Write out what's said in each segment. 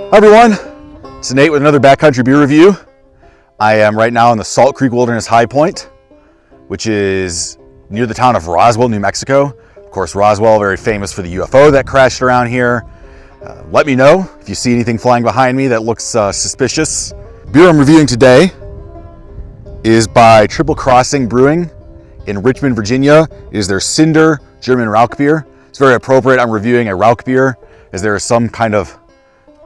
Hi everyone, it's Nate with another Backcountry beer review. I am right now in the Salt Creek Wilderness High Point, which is near the town of Roswell, New Mexico. Of course, Roswell, very famous for the UFO that crashed around here. Let me know if you see anything flying behind me that looks suspicious. The beer I'm reviewing today is by Crossing Brewing in Richmond, Virginia. It is their Cinder German Rauchbier. It's very appropriate I'm reviewing a Rauchbier, as there is some kind of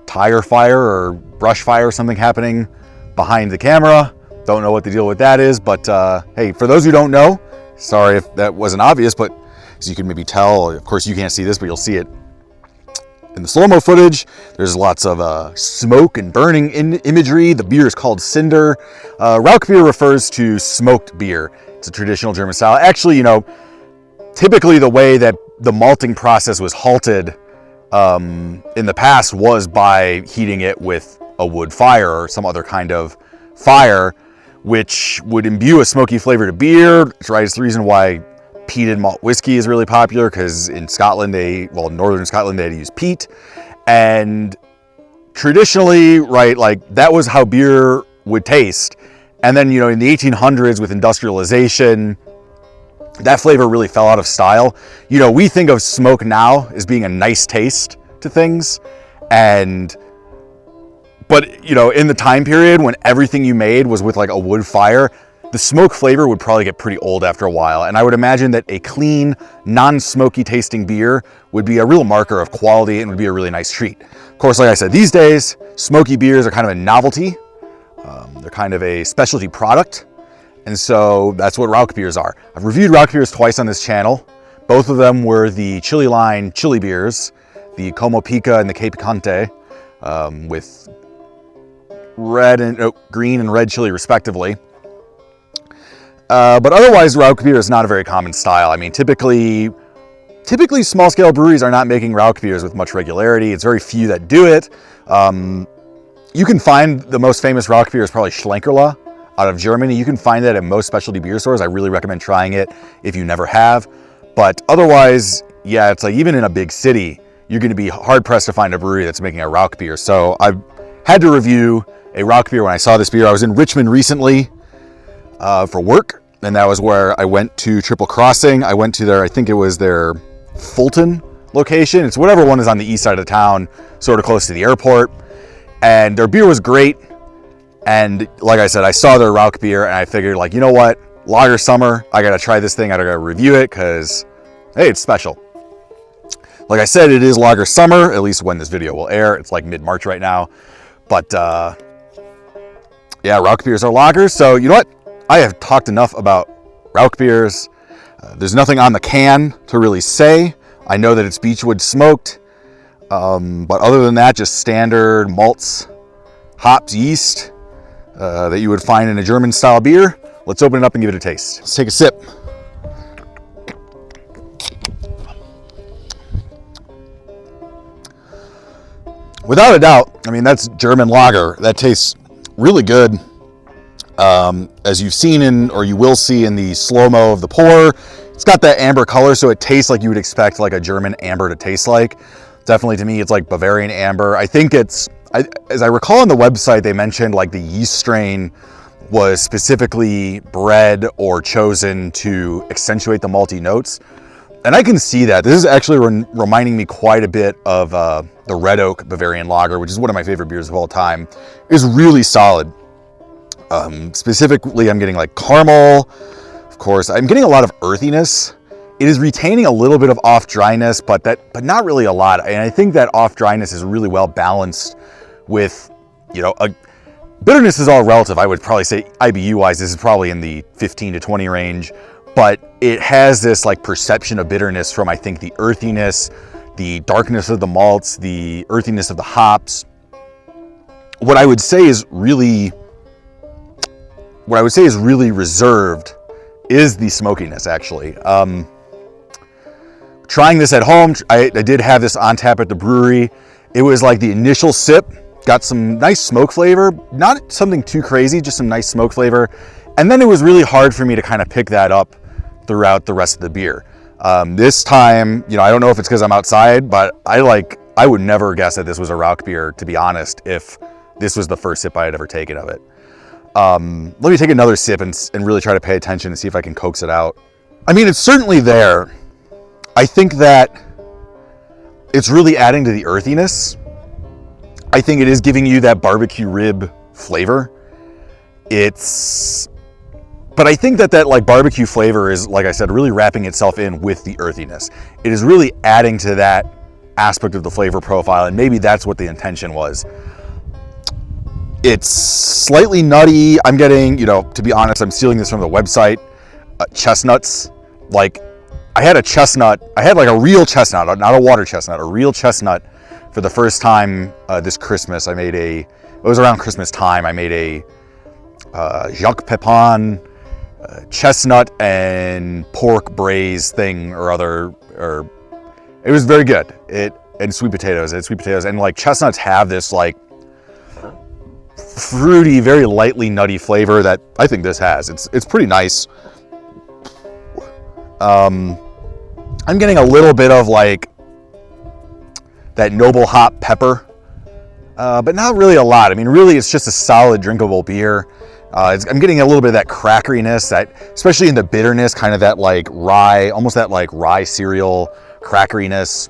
tire fire or brush fire or something happening behind the camera. Don't know what the deal with that is, but hey, for those who don't know, sorry if that wasn't obvious, but as you can maybe tell, of course you can't see this, but you'll see it in the slow-mo footage. There's lots of smoke and burning imagery. The beer is called Cinder. Rauchbier refers to smoked beer. It's a traditional German style. Actually, you know, typically the way that the malting process was halted in the past was by heating it with a wood fire or some other kind of fire, which would imbue a smoky flavor to beer. It's right. It's the reason why peated malt whiskey is really popular, because in Scotland, northern Scotland, they had to use peat. And traditionally, right, like that was how beer would taste. And then, you know, in the 1800s with industrialization, that flavor really fell out of style. You know, we think of smoke now as being a nice taste to things. But, you know, in the time period when everything you made was with like a wood fire, the smoke flavor would probably get pretty old after a while. And I would imagine that a clean, non-smoky tasting beer would be a real marker of quality and would be a really nice treat. Of course, like I said, these days, smoky beers are kind of a novelty. They're kind of a specialty product. And so that's what Rauchbiers are. I've reviewed Rauchbiers twice on this channel. Both of them were the chili line chili beers, the Como Pica and the Que Picante, with green and red chili respectively. But otherwise, Rauchbier is not a very common style. I mean, typically small-scale breweries are not making Rauchbiers with much regularity. It's very few that do it. You can find the most famous Rauchbier is probably Schlenkerla out of Germany. You can find that at most specialty beer stores. I really recommend trying it if you never have. But otherwise, yeah, it's like even in a big city, you're going to be hard-pressed to find a brewery that's making a Rauchbier. So I've had to review a Rauchbier when I saw this beer. I was in Richmond recently for work, and that was where I went to Triple Crossing. I went to their, I think it was their Fulton location. It's whatever one is on the east side of the town, sort of close to the airport. And their beer was great. And like I said, I saw their Rauchbier and I figured, like, you know what? Lager summer, I got to try this thing. I got to review it because, hey, it's special. Like I said, it is lager summer, at least when this video will air. It's like mid-March right now. But yeah, Rauchbiers are lagers. So you know what? I have talked enough about Rauchbiers. There's nothing on the can to really say. I know that it's Beechwood smoked. But other than that, just standard malts, hops, yeast that you would find in a German style beer. Let's open it up and give it a taste. Let's take a sip. Without a doubt, I mean, that's German lager. That tastes really good. As you've seen in, or you will see in the slow-mo of the pour, it's got that amber color, so it tastes like you would expect like a German amber to taste like. Definitely to me, it's like Bavarian amber. I think it's, as I recall on the website, they mentioned like the yeast strain was specifically bred or chosen to accentuate the malty notes. And I can see that. This is actually reminding me quite a bit of the Red Oak Bavarian Lager, which is one of my favorite beers of all time. It's really solid. Specifically, I'm getting like caramel. Of course, I'm getting a lot of earthiness. It is retaining a little bit of off dryness, but not really a lot. And I think that off dryness is really well balanced with, you know, bitterness is all relative. I would probably say IBU wise, this is probably in the 15 to 20 range, but it has this like perception of bitterness from, I think, the earthiness, the darkness of the malts, the earthiness of the hops. What I would say is really reserved is the smokiness, actually. Trying this at home, I did have this on tap at the brewery. It was like the initial sip, got some nice smoke flavor, not something too crazy, just some nice smoke flavor. And then it was really hard for me to kind of pick that up throughout the rest of the beer. This time, you know, I don't know if it's because I'm outside, but I like I would never guess that this was a Rauchbier, to be honest, if this was the first sip I had ever taken of it. Let me take another sip and really try to pay attention and see if I can coax it out. I mean, it's certainly there. I think that it's really adding to the earthiness. I think it is giving you that barbecue rib flavor. But I think that like barbecue flavor is, like I said, really wrapping itself in with the earthiness. It is really adding to that aspect of the flavor profile, and maybe that's what the intention was. It's slightly nutty. I'm getting, to be honest, I'm stealing this from the website, chestnuts. Like, I had a chestnut, I had like a real chestnut, not a water chestnut, a real chestnut for the first time this Christmas. It was around Christmas time, I made a Jacques Pepin chestnut and pork braise thing or other, it was very good. And sweet potatoes, and like chestnuts have this like fruity, very lightly nutty flavor that I think this has. It's pretty nice. I'm getting a little bit of like that noble hop pepper, but not really a lot. I mean, really, it's just a solid drinkable beer. I'm getting a little bit of that crackeriness, that, especially in the bitterness, kind of that like rye, almost that like rye cereal crackeriness.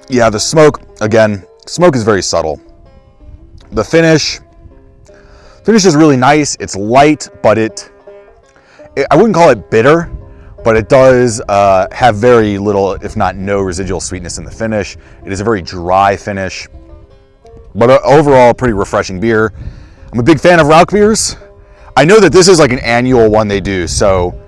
Yeah, the smoke, again, smoke is very subtle. The finish is really nice. It's light, but I wouldn't call it bitter, but it does have very little, if not no, residual sweetness in the finish. It is a very dry finish, but overall, pretty refreshing beer. I'm a big fan of Rauchbiers. I know that this is like an annual one they do, so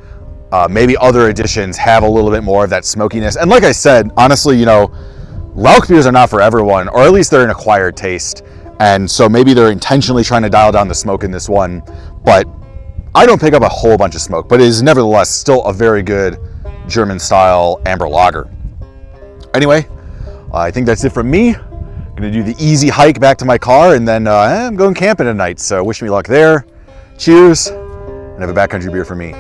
maybe other editions have a little bit more of that smokiness. And like I said, honestly, Rauchbiers are not for everyone, or at least they're an acquired taste. And so maybe they're intentionally trying to dial down the smoke in this one, but I don't pick up a whole bunch of smoke, but it is nevertheless still a very good German style amber lager. Anyway, I think that's it from me. I'm gonna do the easy hike back to my car, and then I'm going camping tonight, so wish me luck there. Cheers, and have a backcountry beer for me.